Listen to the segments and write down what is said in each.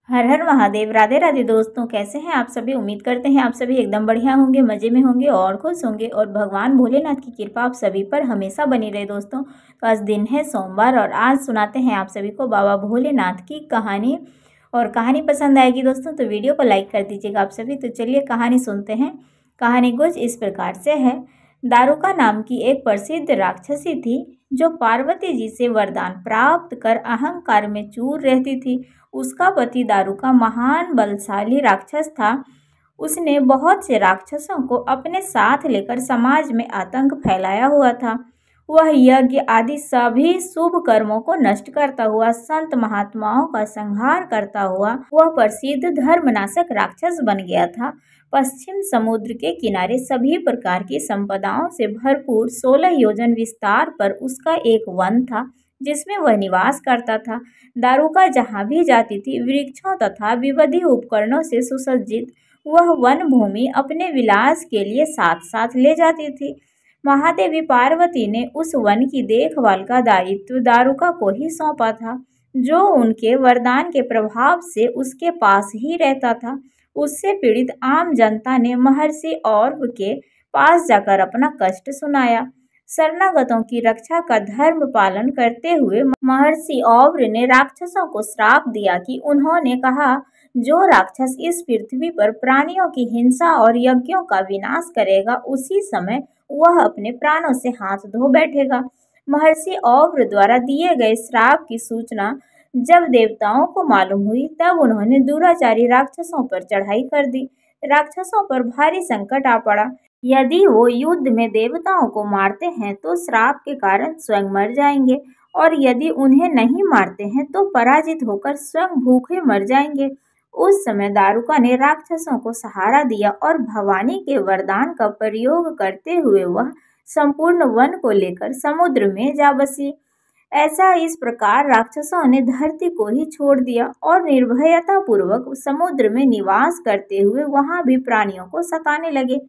हर हर महादेव। राधे राधे दोस्तों, कैसे हैं आप सभी। उम्मीद करते हैं आप सभी एकदम बढ़िया होंगे, मज़े में होंगे और खुश होंगे और भगवान भोलेनाथ की कृपा आप सभी पर हमेशा बनी रहे। दोस्तों, तो आज दिन है सोमवार और आज सुनाते हैं आप सभी को बाबा भोलेनाथ की कहानी। और कहानी पसंद आएगी दोस्तों तो वीडियो को लाइक कर दीजिएगा आप सभी। तो चलिए कहानी सुनते हैं। कहानी कुछ इस प्रकार से है। दारुका नाम की एक प्रसिद्ध राक्षसी थी जो पार्वती जी से वरदान प्राप्त कर अहंकार में चूर रहती थी। उसका पति दारुका महान बलशाली राक्षस था। उसने बहुत से राक्षसों को अपने साथ लेकर समाज में आतंक फैलाया हुआ था। वह यज्ञ आदि सभी शुभ कर्मों को नष्ट करता हुआ, संत महात्माओं का संहार करता हुआ वह प्रसिद्ध धर्मनाशक राक्षस बन गया था। पश्चिम समुद्र के किनारे सभी प्रकार की संपदाओं से भरपूर 16 योजन विस्तार पर उसका एक वन था जिसमें वह निवास करता था। दारुका जहाँ भी जाती थी, वृक्षों तथा विविध उपकरणों से सुसज्जित वह वन भूमि अपने विलास के लिए साथ साथ ले जाती थी। महादेवी पार्वती ने उस वन की देखभाल का दायित्व दारुका को ही सौंपा था, जो उनके वरदान के प्रभाव से उसके पास ही रहता था। उससे पीड़ित आम जनता ने महर्षि और्व के पास जाकर अपना कष्ट सुनाया। शरणागतों की रक्षा का धर्म पालन करते हुए महर्षि औव्र ने राक्षसों को श्राप दिया कि उन्होंने कहा, जो राक्षस इस पृथ्वी पर प्राणियों की हिंसा और यज्ञों का विनाश करेगा, उसी समय वह अपने प्राणों से हाथ धो बैठेगा। महर्षि औव्र द्वारा दिए गए श्राप की सूचना जब देवताओं को मालूम हुई, तब उन्होंने दुराचारी राक्षसों पर चढ़ाई कर दी। राक्षसों पर भारी संकट आ पड़ा। यदि वो युद्ध में देवताओं को मारते हैं तो श्राप के कारण स्वयं मर जाएंगे, और यदि उन्हें नहीं मारते हैं तो पराजित होकर स्वयं भूखे मर जाएंगे। उस समय दारुका ने राक्षसों को सहारा दिया और भवानी के वरदान का प्रयोग करते हुए वह संपूर्ण वन को लेकर समुद्र में जा बसी। ऐसा इस प्रकार राक्षसों ने धरती को ही छोड़ दिया और निर्भयता पूर्वक समुद्र में निवास करते हुए वहां भी प्राणियों को सताने लगे।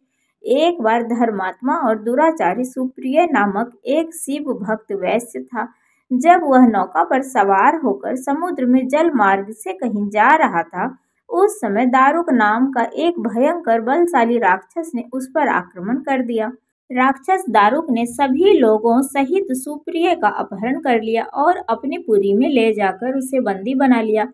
एक बार धर्मात्मा और दुराचारी सुप्रिय नामक एक शिव भक्त वैश्य था। जब वह नौका पर सवार होकर समुद्र में जल मार्ग से कहीं जा रहा था, उस समय दारुक नाम का एक भयंकर बलशाली राक्षस ने उस पर आक्रमण कर दिया। राक्षस दारुक ने सभी लोगों सहित सुप्रिय का अपहरण कर लिया और अपनी पुरी में ले जाकर उसे बंदी बना लिया।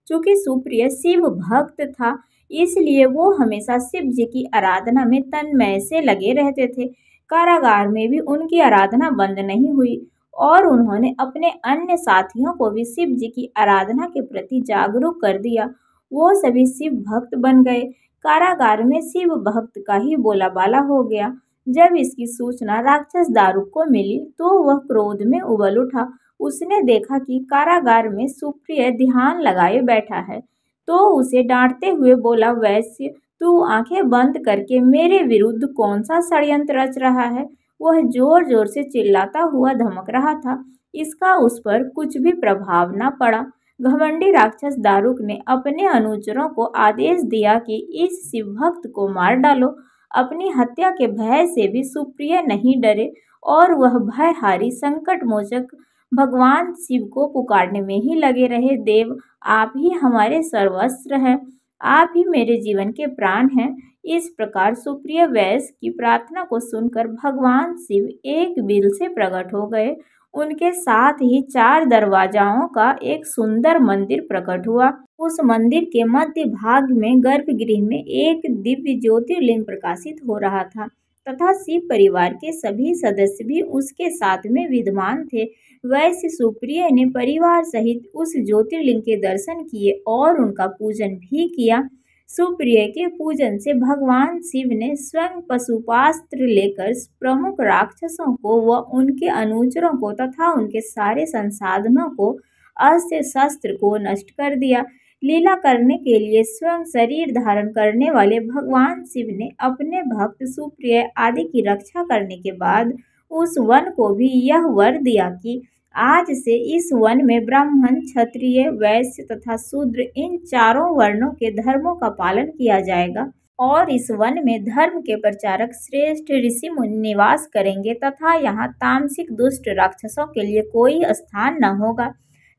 चूंकि सुप्रिय शिव भक्त था, इसलिए वो हमेशा शिव जी की आराधना में तन्मय से लगे रहते थे। कारागार में भी उनकी आराधना बंद नहीं हुई और उन्होंने अपने अन्य साथियों को भी शिव जी की आराधना के प्रति जागरूक कर दिया। वो सभी शिव भक्त बन गए। कारागार में शिव भक्त का ही बोलाबाला हो गया। जब इसकी सूचना राक्षस दारुक को मिली तो वह क्रोध में उबल उठा। उसने देखा कि कारागार में सुप्रिय ध्यान लगाए बैठा है, तो उसे डांटते हुए बोला, वैश्य, तू आंखें बंद करके मेरे विरुद्ध कौन सा षड्यंत्र रच रहा है। वह जोर जोर से चिल्लाता हुआ धमक रहा था। इसका उस पर कुछ भी प्रभाव न पड़ा। घमंडी राक्षस दारुक ने अपने अनुचरों को आदेश दिया कि इस शिव भक्त को मार डालो। अपनी हत्या के भय से भी सुप्रिय नहीं डरे और वह भयहारी संकट मोचक भगवान शिव को पुकारने में ही लगे रहे। देव, आप ही हमारे सर्वस्व हैं, आप ही मेरे जीवन के प्राण हैं। इस प्रकार सुप्रिय वैश्य की प्रार्थना को सुनकर भगवान शिव एक बिल से प्रकट हो गए। उनके साथ ही 4 दरवाजाओं का एक सुंदर मंदिर प्रकट हुआ। उस मंदिर के मध्य भाग में गर्भगृह में एक दिव्य ज्योतिर्लिंग प्रकाशित हो रहा था तथा शिव परिवार के सभी सदस्य भी उसके साथ में विद्यमान थे। वैश्य सुप्रिय ने परिवार सहित उस ज्योतिर्लिंग के दर्शन किए और उनका पूजन भी किया। सुप्रिय के पूजन से भगवान शिव ने स्वयं पशुपास्त्र लेकर प्रमुख राक्षसों को व उनके अनुचरों को तथा उनके सारे संसाधनों को, अस्त्र शस्त्र को नष्ट कर दिया। लीला करने के लिए स्वयं शरीर धारण करने वाले भगवान शिव ने अपने भक्त सुप्रिय आदि की रक्षा करने के बाद उस वन को भी यह वर दिया कि आज से इस वन में ब्राह्मण, क्षत्रिय, वैश्य तथा शूद्र इन 4 वर्णों के धर्मों का पालन किया जाएगा और इस वन में धर्म के प्रचारक श्रेष्ठ ऋषि मुनि निवास करेंगे तथा यहाँ तामसिक दुष्ट राक्षसों के लिए कोई स्थान न होगा।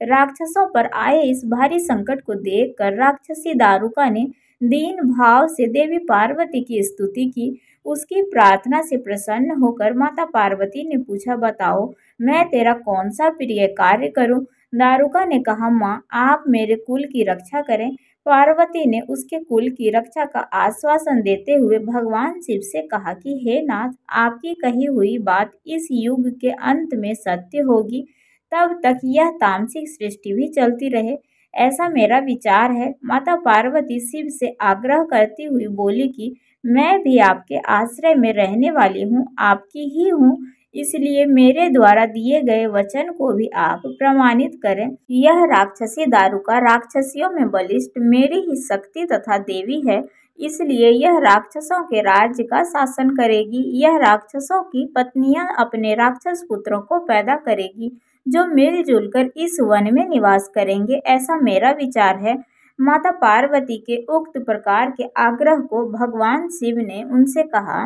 राक्षसों पर आए इस भारी संकट को देखकर राक्षसी दारुका ने दीन भाव से देवी पार्वती की स्तुति की। उसकी प्रार्थना से प्रसन्न होकर माता पार्वती ने पूछा, बताओ मैं तेरा कौन सा प्रिय कार्य करूं? दारुका ने कहा, माँ आप मेरे कुल की रक्षा करें। पार्वती ने उसके कुल की रक्षा का आश्वासन देते हुए भगवान शिव से कहा कि हे नाथ, आपकी कही हुई बात इस युग के अंत में सत्य होगी, तब तक यह तामसिक सृष्टि भी चलती रहे, ऐसा मेरा विचार है। माता पार्वती शिव से आग्रह करती हुई बोली कि मैं भी आपके आश्रय में रहने वाली हूँ, आपकी ही हूँ, इसलिए मेरे द्वारा दिए गए वचन को भी आप प्रमाणित करें। यह राक्षसी दारुका राक्षसियों में बलिष्ठ मेरी ही शक्ति तथा देवी है, इसलिए यह राक्षसों के राज्य का शासन करेगी। यह राक्षसों की पत्नियां अपने राक्षस पुत्रों को पैदा करेगी, जो मिलजुल कर इस वन में निवास करेंगे, ऐसा मेरा विचार है। माता पार्वती के उक्त प्रकार के आग्रह को भगवान शिव ने उनसे कहा,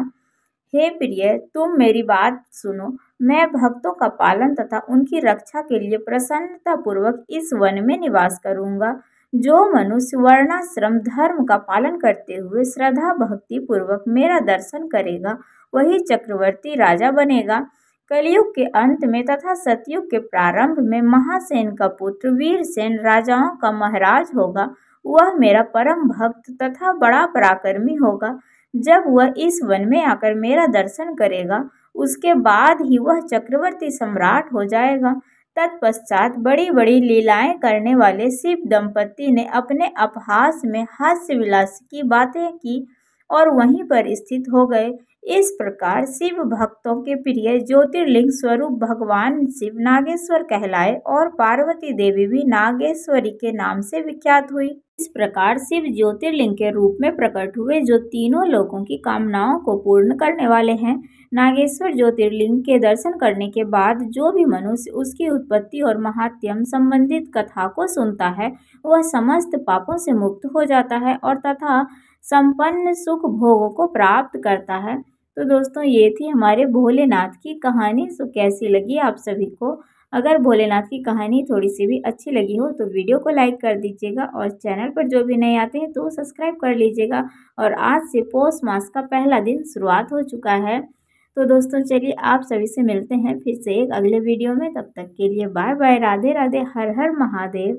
हे प्रिय, तुम मेरी बात सुनो। मैं भक्तों का पालन तथा उनकी रक्षा के लिए प्रसन्नता पूर्वक इस वन में निवास करूंगा। जो मनुष्य वर्णाश्रम धर्म का पालन करते हुए श्रद्धा भक्ति पूर्वक मेरा दर्शन करेगा, वही चक्रवर्ती राजा बनेगा। कलयुग के अंत में तथा सतयुग के प्रारंभ में महासेन का पुत्र वीरसेन राजाओं का महाराज होगा। वह मेरा परम भक्त तथा बड़ा पराक्रमी होगा। जब वह इस वन में आकर मेरा दर्शन करेगा, उसके बाद ही वह चक्रवर्ती सम्राट हो जाएगा। तत्पश्चात बड़ी बड़ी लीलाएं करने वाले शिव दंपति ने अपने अपहास में हास्य विलास की बातें की और वहीं पर स्थित हो गए। इस प्रकार शिव भक्तों के प्रिय ज्योतिर्लिंग स्वरूप भगवान शिव नागेश्वर कहलाए और पार्वती देवी भी नागेश्वरी के नाम से विख्यात हुई। इस प्रकार शिव ज्योतिर्लिंग के रूप में प्रकट हुए, जो तीनों लोगों की कामनाओं को पूर्ण करने वाले हैं। नागेश्वर ज्योतिर्लिंग के दर्शन करने के बाद जो भी मनुष्य उसकी उत्पत्ति और महात्म्य संबंधित कथा को सुनता है, वह समस्त पापों से मुक्त हो जाता है और तथा संपन्न सुख भोगों को प्राप्त करता है। तो दोस्तों, ये थी हमारे भोलेनाथ की कहानी। सो कैसी लगी आप सभी को? अगर भोलेनाथ की कहानी थोड़ी सी भी अच्छी लगी हो तो वीडियो को लाइक कर दीजिएगा और चैनल पर जो भी नए आते हैं तो सब्सक्राइब कर लीजिएगा। और आज से पौष मास का पहला दिन शुरुआत हो चुका है। तो दोस्तों, चलिए आप सभी से मिलते हैं फिर से एक अगले वीडियो में। तब तक के लिए बाय बाय, राधे राधे, हर हर महादेव।